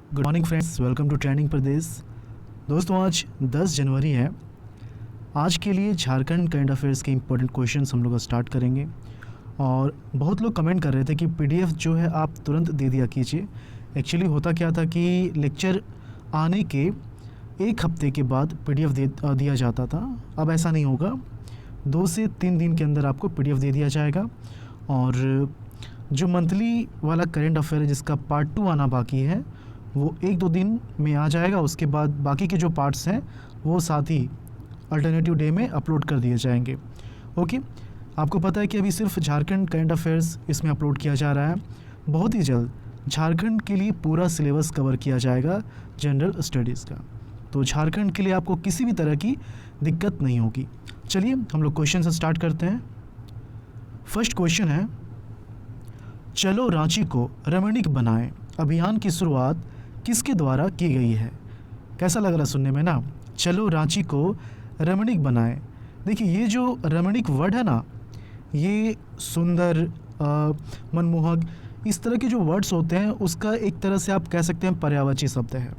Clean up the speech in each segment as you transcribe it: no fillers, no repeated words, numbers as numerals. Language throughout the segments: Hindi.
Good morning friends, welcome to trending प्रदेश। दोस्तों, आज 10 जनवरी है। आज के लिए झारखंड करंट अफेयर्स के इंपॉर्टेंट क्वेश्चंस हम लोग स्टार्ट करेंगे। और बहुत लोग कमेंट कर रहे थे कि पीडीएफ जो है आप तुरंत दे दिया कीजिए। एक्चुअली होता क्या था कि लेक्चर आने के एक हफ्ते के बाद पीडीएफ दिया जाता था। अब ऐसा नहीं होगा, 2 से 3 दिन के अंदर आपको पीडीएफ दे दिया जाएगा। और जो मंथली वाला करंट अफेयर है जिसका पार्ट 2 आना बाकी है वो 1-2 दिन में आ जाएगा। उसके बाद बाकी के जो पार्ट्स हैं वो साथ ही अल्टरनेटिव डे में अपलोड कर दिए जाएंगे। ओके, आपको पता है कि अभी सिर्फ झारखंड करंट अफेयर्स इसमें अपलोड किया जा रहा है। बहुत ही जल्द झारखंड के लिए पूरा सिलेबस कवर किया जाएगा जनरल स्टडीज़ का। तो झारखंड के लिए आपको किसी भी तरह की दिक्कत नहीं होगी। चलिए हम लोग क्वेश्चन से स्टार्ट करते हैं। फर्स्ट क्वेश्चन है, चलो रांची को रमणीक बनाएं अभियान की शुरुआत किसके द्वारा की गई है? कैसा लग रहा सुनने में ना? चलो रांची को रमणीक बनाएं। देखिए, ये जो रमणीक वर्ड है ना, ये सुंदर, मनमोहक, इस तरह के जो वर्ड्स होते हैं उसका एक तरह से आप कह सकते हैं पर्यायवाची शब्द है।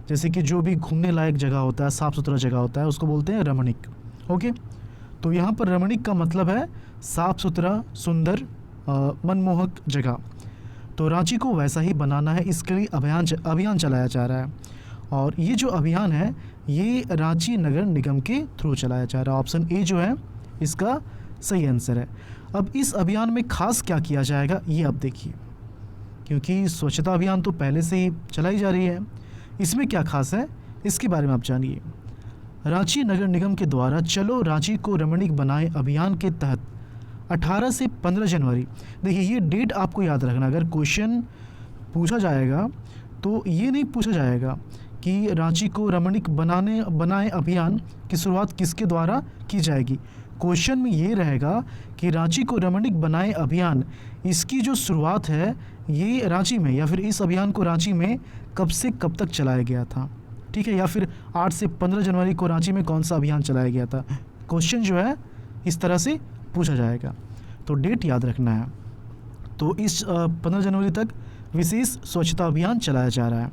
जैसे कि जो भी घूमने लायक जगह होता है, साफ़ सुथरा जगह होता है, उसको बोलते हैं रमणीक। ओके, तो यहाँ पर रमणीक का मतलब है साफ़ सुथरा, सुंदर, मनमोहक जगह। तो रांची को वैसा ही बनाना है, इसके लिए अभियान चलाया जा रहा है। और ये जो अभियान है ये रांची नगर निगम के थ्रू चलाया जा रहा है। ऑप्शन ए जो है इसका सही आंसर है। अब इस अभियान में खास क्या किया जाएगा ये आप देखिए, क्योंकि स्वच्छता अभियान तो पहले से ही चलाई जा रही है। इसमें क्या खास है इसके बारे में आप जानिए। रांची नगर निगम के द्वारा चलो रांची को रमणीक बनाए अभियान के तहत 18 से 15 जनवरी, देखिए ये डेट आपको याद रखना। अगर क्वेश्चन पूछा जाएगा तो ये नहीं पूछा जाएगा कि रांची को रमणीक बनाए अभियान की शुरुआत किसके द्वारा की जाएगी। क्वेश्चन में ये रहेगा कि रांची को रमणीक बनाए अभियान, इसकी जो शुरुआत है ये रांची में, या फिर इस अभियान को रांची में कब से कब तक चलाया गया था, ठीक है, या फिर 8 से 15 जनवरी को रांची में कौन सा अभियान चलाया गया था। क्वेश्चन जो है इस तरह से पूछा जाएगा, तो डेट याद रखना है। तो इस 15 जनवरी तक विशेष स्वच्छता अभियान चलाया जा रहा है।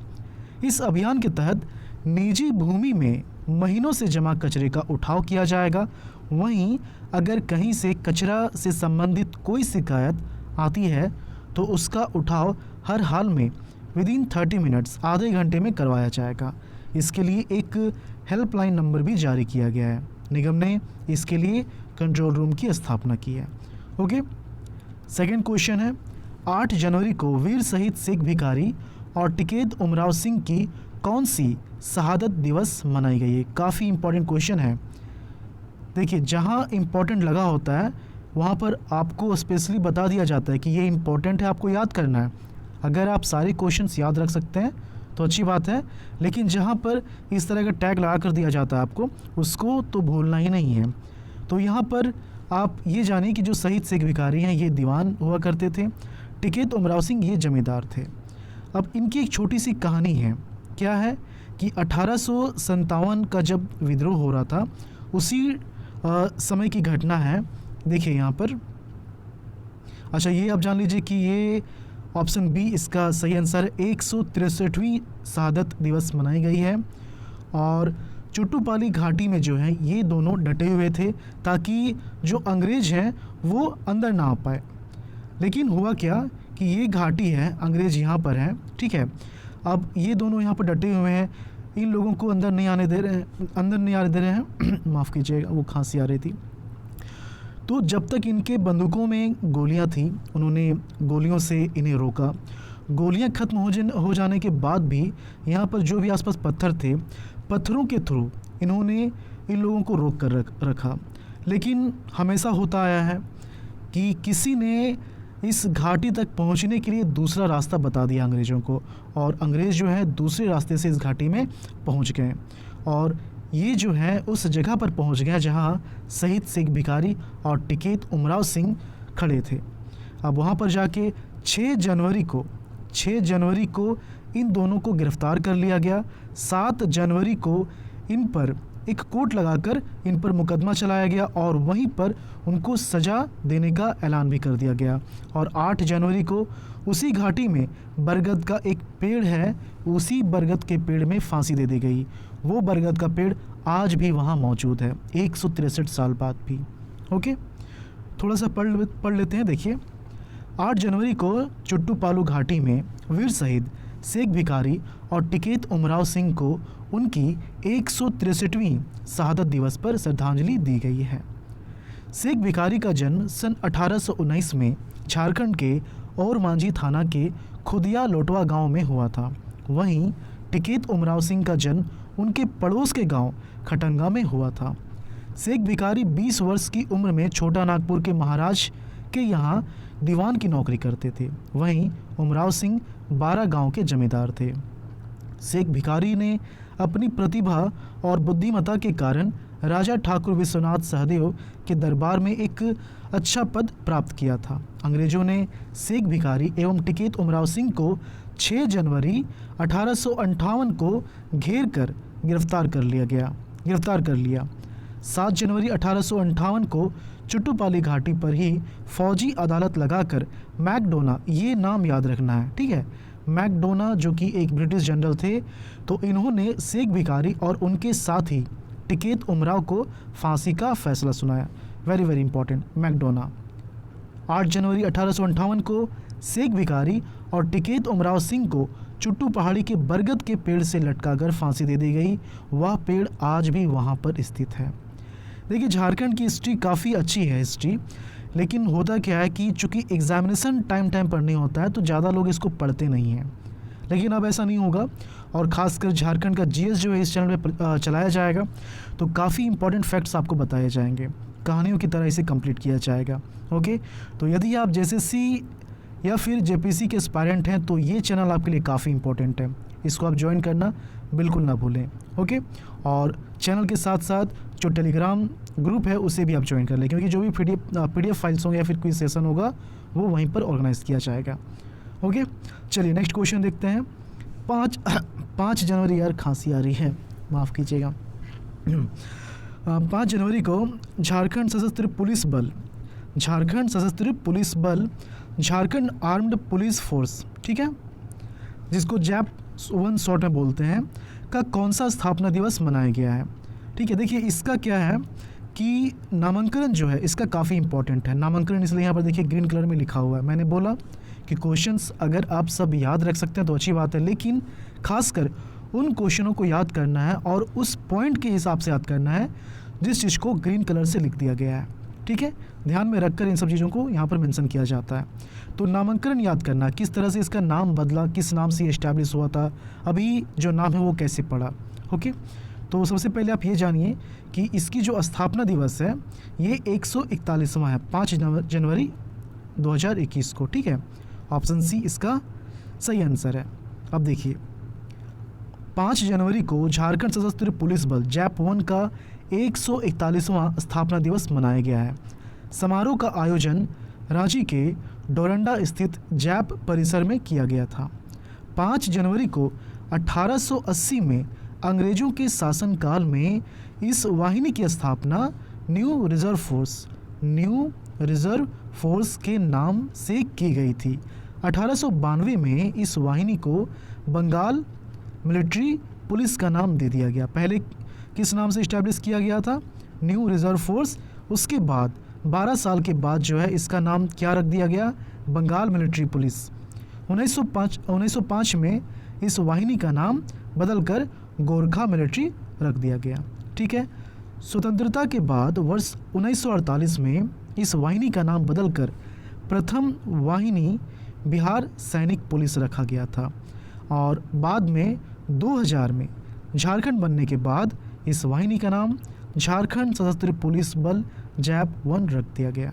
इस अभियान के तहत निजी भूमि में महीनों से जमा कचरे का उठाव किया जाएगा। वहीं अगर कहीं से कचरा से संबंधित कोई शिकायत आती है तो उसका उठाव हर हाल में विदिन 30 मिनट्स, आधे घंटे में करवाया जाएगा। इसके लिए एक हेल्पलाइन नंबर भी जारी किया गया है। निगम ने इसके लिए कंट्रोल रूम की स्थापना की है। ओके, सेकंड क्वेश्चन है, 8 जनवरी को वीर शहीद सिख भिखारी और टिकैत उमराव सिंह की कौन सी शहादत दिवस मनाई गई है? काफ़ी इंपॉर्टेंट क्वेश्चन है। देखिए, जहाँ इंपॉर्टेंट लगा होता है वहाँ पर आपको स्पेशली बता दिया जाता है कि ये इंपॉर्टेंट है, आपको याद करना है। अगर आप सारे क्वेश्चंस याद रख सकते हैं तो अच्छी बात है, लेकिन जहाँ पर इस तरह का टैग लगा कर दिया जाता है आपको, उसको तो भूलना ही नहीं है। तो यहाँ पर आप ये जानिए कि जो शहीद सिख भिखारी हैं ये दीवान हुआ करते थे, टिकैत उमराव सिंह ये जमींदार थे। अब इनकी एक छोटी सी कहानी है। क्या है कि 1857 का जब विद्रोह हो रहा था उसी समय की घटना है। देखिए यहाँ पर, अच्छा ये आप जान लीजिए कि ये ऑप्शन बी इसका सही आंसर है। 163वीं शहादत दिवस मनाई गई है। और चुट्टूपाली घाटी में जो है ये दोनों डटे हुए थे ताकि जो अंग्रेज हैं वो अंदर ना आ पाए। लेकिन हुआ क्या कि ये घाटी है, अंग्रेज यहाँ पर हैं, ठीक है। अब ये दोनों यहाँ पर डटे हुए हैं, इन लोगों को अंदर नहीं आने दे रहे हैं माफ़ कीजिएगा, वो खांसी आ रही थी। तो जब तक इनके बंदूकों में गोलियां थी उन्होंने गोलियों से इन्हें रोका। गोलियां खत्म हो जाने के बाद भी यहाँ पर जो भी आसपास पत्थर थे, पत्थरों के थ्रू इन्होंने इन लोगों को रोक कर रखा। लेकिन हमेशा होता आया है कि किसी ने इस घाटी तक पहुँचने के लिए दूसरा रास्ता बता दिया अंग्रेज़ों को, और अंग्रेज़ जो है दूसरे रास्ते से इस घाटी में पहुँच गए। और ये जो है उस जगह पर पहुंच गया जहां शहीद सिख भिखारी और टिकैत उमराव सिंह खड़े थे। अब वहां पर जाके 6 जनवरी को इन दोनों को गिरफ्तार कर लिया गया। 7 जनवरी को इन पर एक कोर्ट लगाकर इन पर मुकदमा चलाया गया और वहीं पर उनको सज़ा देने का ऐलान भी कर दिया गया। और 8 जनवरी को उसी घाटी में बरगद का एक पेड़ है, उसी बरगद के पेड़ में फांसी दे दी गई। वो बरगद का पेड़ आज भी वहाँ मौजूद है 163 साल बाद भी। ओके, थोड़ा सा पढ़ लेते हैं। देखिए, 8 जनवरी को चुट्टूपालू घाटी में वीर शहीद शेख भिखारी और टिकैत उमराव सिंह को उनकी 163वीं शहादत दिवस पर श्रद्धांजलि दी गई है। शेख भिखारी का जन्म सन 1819 में झारखंड के और मांझी थाना के खुदिया लोटवा गांव में हुआ था। वहीं टिकैत उमराव सिंह का जन्म उनके पड़ोस के गांव खटंगा में हुआ था। शेख भिखारी 20 वर्ष की उम्र में छोटा नागपुर के महाराज के यहाँ दीवान की नौकरी करते थे। वहीं उमराव सिंह 12 गांव के जमींदार थे। शेख भिखारी ने अपनी प्रतिभा और बुद्धिमत्ता के कारण राजा ठाकुर विश्वनाथ सहदेव के दरबार में एक अच्छा पद प्राप्त किया था। अंग्रेजों ने शेख भिखारी एवं टिकैत उमराव सिंह को 6 जनवरी 1858 को घेर कर गिरफ्तार कर लिया। 7 जनवरी 1858 को चुट्टूपाली घाटी पर ही फौजी अदालत लगाकर मैकडोना, ये नाम याद रखना है, ठीक है, मैकडोना जो कि एक ब्रिटिश जनरल थे, तो इन्होंने शेख भिखारी और उनके साथी टिकैत उमराव को फांसी का फैसला सुनाया। Very very important, McDonagh. 8 जनवरी 1858 को शेख भिखारी और टिकैत उमराव सिंह को चुट्टू पहाड़ी के बरगद के पेड़ से लटकाकर फांसी दे दी गई। वह पेड़ आज भी वहाँ पर स्थित है। देखिए, झारखंड की हिस्ट्री काफ़ी अच्छी है हिस्ट्री, लेकिन होता क्या है कि चूँकि एग्जामिनेशन टाइम पर नहीं होता है तो ज़्यादा लोग इसको पढ़ते नहीं हैं, लेकिन अब ऐसा नहीं होगा। और ख़ासकर झारखंड का जीएस जो है इस चैनल में चलाया जाएगा, तो काफ़ी इंपॉर्टेंट फैक्ट्स आपको बताए जाएंगे, कहानियों की तरह इसे कंप्लीट किया जाएगा। ओके, तो यदि आप जेएसएससी या फिर जेपीसी के एस्पायरेंट हैं तो ये चैनल आपके लिए काफ़ी इंपॉर्टेंट है, इसको आप ज्वाइन करना बिल्कुल ना भूलें। ओके, और चैनल के साथ साथ जो टेलीग्राम ग्रुप है उसे भी आप ज्वाइन कर लें, क्योंकि जो भी पीडीएफ फाइल्स होंगे या फिर कोई सेशन होगा वो वहीं पर ऑर्गेनाइज किया जाएगा। ओके, चलिए नेक्स्ट क्वेश्चन देखते हैं। 5 जनवरी, यार खांसी आ रही है, माफ़ कीजिएगा। 5 जनवरी को झारखंड सशस्त्र पुलिस बल झारखंड आर्म्ड पुलिस फोर्स, ठीक है, जिसको जैप 1 शॉर्ट में बोलते हैं, का कौन सा स्थापना दिवस मनाया गया है। ठीक है, देखिए इसका क्या है कि नामांकन जो है इसका काफ़ी इंपॉर्टेंट है। नामांकन इसलिए यहाँ पर देखिए ग्रीन कलर में लिखा हुआ है। मैंने बोला कि क्वेश्चंस अगर आप सब याद रख सकते हैं तो अच्छी बात है, लेकिन खासकर उन क्वेश्चनों को याद करना है और उस पॉइंट के हिसाब से याद करना है जिस चीज़ को ग्रीन कलर से लिख दिया गया है। ठीक है, ध्यान में रखकर इन सब चीज़ों को यहाँ पर मेंशन किया जाता है। तो नामांकन याद करना, किस तरह से इसका नाम बदला, किस नाम से इस्टेब्लिश हुआ था, अभी जो नाम है वो कैसे पड़ा। ओके, तो सबसे पहले आप ये जानिए कि इसकी जो स्थापना दिवस है ये 141वां है, 5 जनवरी 2021 को। ठीक है, ऑप्शन सी इसका सही आंसर है। अब देखिए 5 जनवरी को झारखंड सशस्त्र पुलिस बल जैप 1 का 141वां स्थापना दिवस मनाया गया है। समारोह का आयोजन रांची के डोरंडा स्थित जैप परिसर में किया गया था। 5 जनवरी को 1880 में अंग्रेजों के शासनकाल में इस वाहिनी की स्थापना न्यू रिजर्व फोर्स के नाम से की गई थी। 1892 में इस वाहिनी को बंगाल मिलिट्री पुलिस का नाम दे दिया गया। पहले किस नाम से इस्टेब्लिश किया गया था? New reserve force. उसके बाद 12 साल के बाद जो है इसका नाम क्या रख दिया गया? Bengal military police. 1905 में इस वाहिनी का नाम बदलकर गोरखा मिलिट्री रख दिया गया। ठीक है, स्वतंत्रता के बाद वर्ष 1948 में इस वाहिनी का नाम बदलकर प्रथम वाहिनी बिहार सैनिक पुलिस रखा गया था और बाद में 2000 में झारखंड बनने के बाद इस वाहिनी का नाम झारखंड सशस्त्र पुलिस बल जैप 1 रख दिया गया।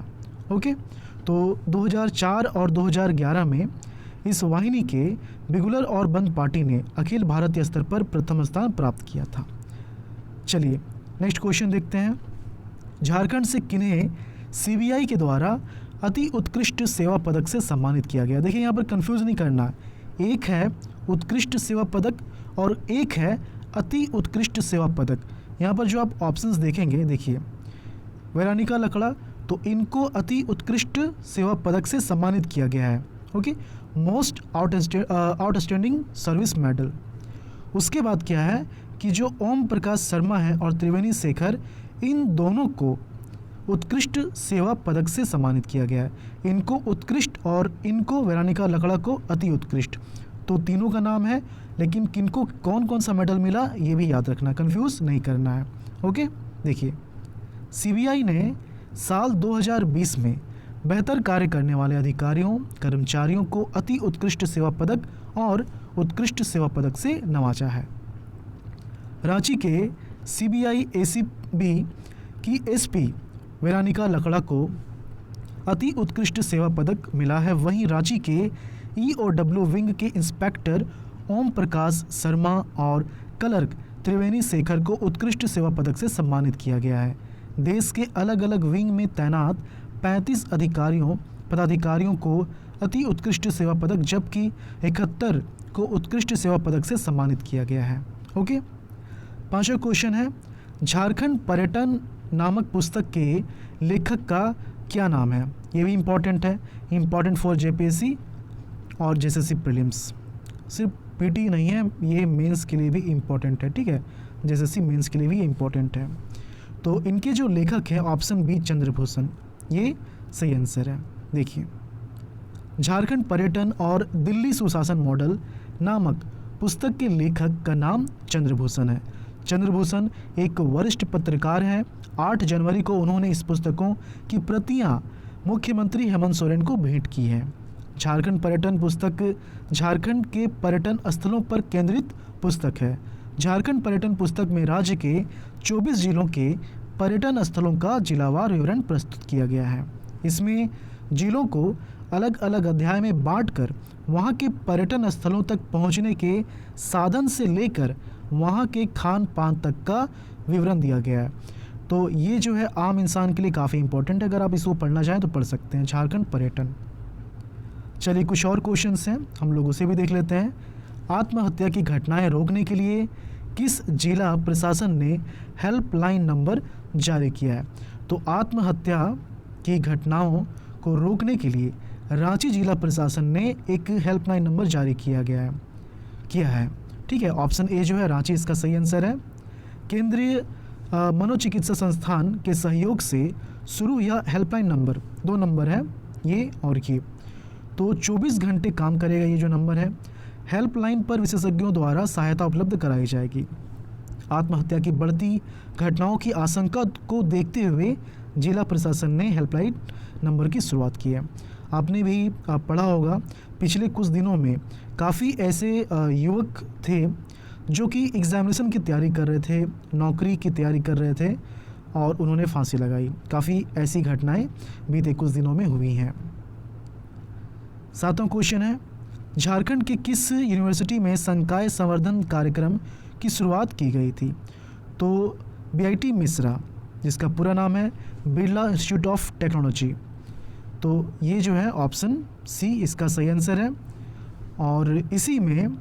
ओके, तो 2004 और 2011 में इस वाहिनी के बिगुलर और बंद पार्टी ने अखिल भारतीय स्तर पर प्रथम स्थान प्राप्त किया था। चलिए नेक्स्ट क्वेश्चन देखते हैं। झारखंड से किन्हें सीबीआई के द्वारा अति उत्कृष्ट सेवा पदक से सम्मानित किया गया? देखिए यहाँ पर कंफ्यूज नहीं करना, एक है उत्कृष्ट सेवा पदक और एक है अति उत्कृष्ट सेवा पदक। यहाँ पर जो आप ऑप्शंस देखेंगे, देखिए वेरोनिका लकड़ा, तो इनको अति उत्कृष्ट सेवा पदक से सम्मानित किया गया है। Okay, most outstanding service medal. उसके बाद क्या है कि जो ओम प्रकाश शर्मा है और त्रिवेणी शेखर, इन दोनों को उत्कृष्ट सेवा पदक से सम्मानित किया गया है। इनको उत्कृष्ट और इनको वेरोनिका लकड़ा को अति उत्कृष्ट, तो तीनों का नाम है, लेकिन किनको कौन कौन सा मेडल मिला ये भी याद रखना, कंफ्यूज नहीं करना है। ओके, देखिए सीबीआई ने साल 2020 में बेहतर कार्य करने वाले अधिकारियों कर्मचारियों को अति उत्कृष्ट सेवा पदक और उत्कृष्ट सेवा पदक से नवाजा है। रांची के सीबीआई एसीबी की एसपी वेरोनिका लकड़ा को अति उत्कृष्ट सेवा पदक मिला है। वहीं रांची के ईओडब्ल्यू विंग के इंस्पेक्टर ओम प्रकाश शर्मा और क्लर्क त्रिवेणी शेखर को उत्कृष्ट सेवा पदक से सम्मानित किया गया है। देश के अलग अलग विंग में तैनात 35 पदाधिकारियों को अति उत्कृष्ट सेवा पदक, जबकि 71 को उत्कृष्ट सेवा पदक से सम्मानित किया गया है। ओके, पांचवा क्वेश्चन है, झारखंड पर्यटन नामक पुस्तक के लेखक का क्या नाम है? ये भी इम्पॉर्टेंट है, इम्पॉर्टेंट फॉर जेपीएससी और जेएसएससी प्रीलिम्स। सिर्फ पीटी नहीं है, ये मेंस के लिए भी इम्पॉर्टेंट है। ठीक है, जेएसएससी मेंस के लिए भी इम्पॉर्टेंट है। तो इनके जो लेखक है ऑप्शन बी चंद्रभूषण, ये सही आंसर है। देखिए झारखंड पर्यटन और दिल्ली सुशासन मॉडल नामक पुस्तक के लेखक का नाम चंद्रभूषण है। चंद्रभूषण एक वरिष्ठ पत्रकार हैं। 8 जनवरी को उन्होंने इस पुस्तकों की प्रतियां मुख्यमंत्री हेमंत सोरेन को भेंट की है। झारखंड पर्यटन पुस्तक झारखंड के पर्यटन स्थलों पर केंद्रित पुस्तक है। झारखंड पर्यटन पुस्तक में राज्य के 24 जिलों के पर्यटन स्थलों का जिलावार विवरण प्रस्तुत किया गया है। इसमें जिलों को अलग अलग अध्याय में बांटकर वहां के पर्यटन स्थलों तक पहुंचने के साधन से लेकर वहां के खान पान तक का विवरण दिया गया है। तो ये जो है आम इंसान के लिए काफ़ी इंपॉर्टेंट है, अगर आप इसको पढ़ना चाहें तो पढ़ सकते हैं, झारखंड पर्यटन। चलिए कुछ और क्वेश्चंस हैं, हम लोग उसे भी देख लेते हैं। आत्महत्या की घटनाएं रोकने के लिए किस जिला प्रशासन ने हेल्पलाइन नंबर जारी किया है? तो आत्महत्या की घटनाओं को रोकने के लिए रांची जिला प्रशासन ने एक हेल्पलाइन नंबर जारी किया है। ठीक है, ऑप्शन ए जो है रांची इसका सही आंसर है। केंद्रीय मनोचिकित्सा संस्थान के सहयोग से शुरू यह हेल्पलाइन नंबर, 2 नंबर है ये और ये, तो 24 घंटे काम करेगा ये जो नंबर है। हेल्पलाइन पर विशेषज्ञों द्वारा सहायता उपलब्ध कराई जाएगी। आत्महत्या की बढ़ती घटनाओं की आशंका को देखते हुए जिला प्रशासन ने हेल्पलाइन नंबर की शुरुआत की है। आपने भी पढ़ा होगा, पिछले कुछ दिनों में काफ़ी ऐसे युवक थे जो कि एग्जामिनेशन की तैयारी कर रहे थे, नौकरी की तैयारी कर रहे थे और उन्होंने फांसी लगाई। काफ़ी ऐसी घटनाएं बीते कुछ दिनों में हुई हैं। 7वां क्वेश्चन है, झारखंड के किस यूनिवर्सिटी में संकाय संवर्धन कार्यक्रम की शुरुआत की गई थी? तो बीआईटी मिश्रा, जिसका पूरा नाम है बिरला इंस्टीट्यूट ऑफ टेक्नोलॉजी, तो ये जो है ऑप्शन सी इसका सही आंसर है। और इसी में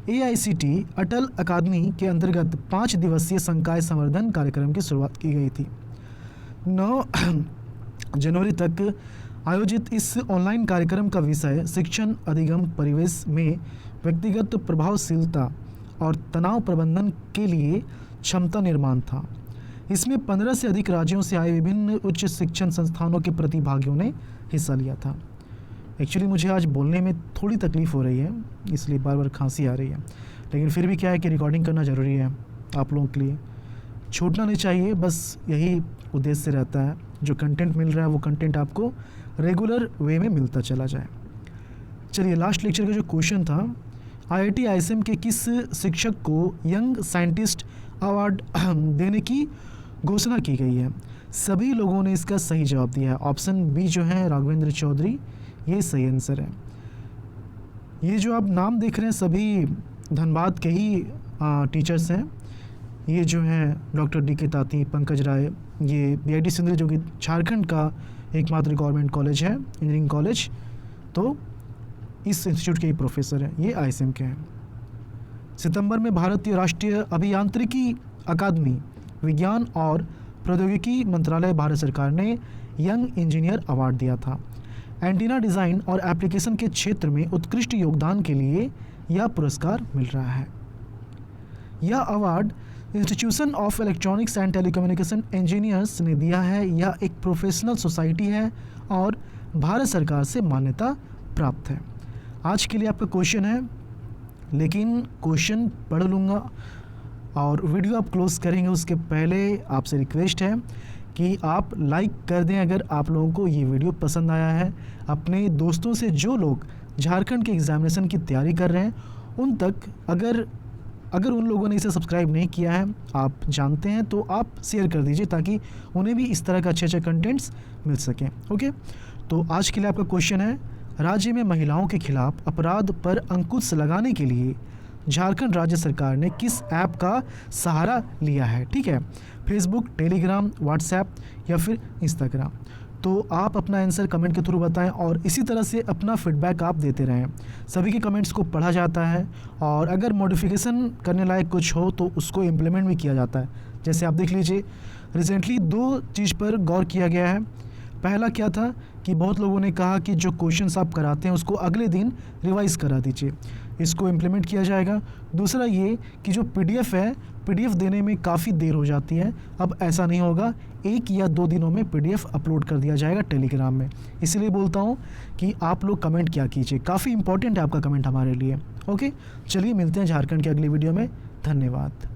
एआईसीटी अटल अकादमी के अंतर्गत 5 दिवसीय संकाय संवर्धन कार्यक्रम की शुरुआत की गई थी। 9 जनवरी तक आयोजित इस ऑनलाइन कार्यक्रम का विषय शिक्षण अधिगम परिवेश में व्यक्तिगत प्रभावशीलता और तनाव प्रबंधन के लिए क्षमता निर्माण था। इसमें 15 से अधिक राज्यों से आए विभिन्न उच्च शिक्षण संस्थानों के प्रतिभागियों ने हिस्सा लिया था। एक्चुअली मुझे आज बोलने में थोड़ी तकलीफ़ हो रही है, इसलिए बार बार खांसी आ रही है, लेकिन फिर भी क्या है कि रिकॉर्डिंग करना ज़रूरी है आप लोगों के लिए, छूटना नहीं चाहिए, बस यही उद्देश्य रहता है। जो कंटेंट मिल रहा है वो कंटेंट आपको रेगुलर वे में मिलता चला जाए। चलिए लास्ट लेक्चर का जो क्वेश्चन था, आईआईटी आईएसएम के किस शिक्षक को यंग साइंटिस्ट अवार्ड देने की घोषणा की गई है? सभी लोगों ने इसका सही जवाब दिया है। ऑप्शन बी जो है राघवेंद्र चौधरी, ये सही आंसर है। ये जो आप नाम देख रहे हैं सभी धनबाद के ही टीचर्स हैं। ये जो हैं डॉक्टर डीके ताती, पंकज राय, ये बीआईटी सिंधरी जो कि झारखंड का एकमात्र गवर्नमेंट कॉलेज है, इंजीनियरिंग कॉलेज, तो इस इंस्टीट्यूट के ही प्रोफेसर हैं, ये आईएसएम के हैं। सितंबर में भारतीय राष्ट्रीय अभियांत्रिकी अकादमी विज्ञान और प्रौद्योगिकी मंत्रालय भारत सरकार ने यंग इंजीनियर अवार्ड दिया था। एंटीना डिज़ाइन और एप्लीकेशन के क्षेत्र में उत्कृष्ट योगदान के लिए यह पुरस्कार मिल रहा है। यह award institution of electronics and telecommunication engineers ने दिया है। यह एक प्रोफेशनल सोसाइटी है और भारत सरकार से मान्यता प्राप्त है। आज के लिए आपका क्वेश्चन है, लेकिन क्वेश्चन पढ़ लूँगा और वीडियो आप क्लोज करेंगे उसके पहले आपसे रिक्वेस्ट है कि आप लाइक कर दें अगर आप लोगों को ये वीडियो पसंद आया है। अपने दोस्तों से जो लोग झारखंड के एग्ज़ामिनेशन की तैयारी कर रहे हैं उन तक अगर उन लोगों ने इसे सब्सक्राइब नहीं किया है, आप जानते हैं, तो आप शेयर कर दीजिए ताकि उन्हें भी इस तरह का अच्छे कंटेंट्स मिल सकें। ओके, तो आज के लिए आपका क्वेश्चन है, राज्य में महिलाओं के खिलाफ अपराध पर अंकुश लगाने के लिए झारखंड राज्य सरकार ने किस ऐप का सहारा लिया है? ठीक है, फेसबुक, टेलीग्राम, व्हाट्सएप या फिर इंस्टाग्राम। तो आप अपना आंसर कमेंट के थ्रू बताएं और इसी तरह से अपना फीडबैक आप देते रहें। सभी के कमेंट्स को पढ़ा जाता है और अगर मॉडिफिकेशन करने लायक कुछ हो तो उसको इम्प्लीमेंट भी किया जाता है। जैसे आप देख लीजिए, रिसेंटली 2 चीज़ पर गौर किया गया है। पहला क्या था कि बहुत लोगों ने कहा कि जो क्वेश्चंस आप कराते हैं उसको अगले दिन रिवाइज़ करा दीजिए, इसको इम्प्लीमेंट किया जाएगा। दूसरा ये कि जो पीडीएफ है, पीडीएफ देने में काफ़ी देर हो जाती है, अब ऐसा नहीं होगा, 1 या 2 दिनों में पीडीएफ अपलोड कर दिया जाएगा टेलीग्राम में। इसलिए बोलता हूँ कि आप लोग कमेंट क्या कीजिए, काफ़ी इंपॉर्टेंट है आपका कमेंट हमारे लिए। ओके, चलिए मिलते हैं झारखंड की अगली वीडियो में। धन्यवाद।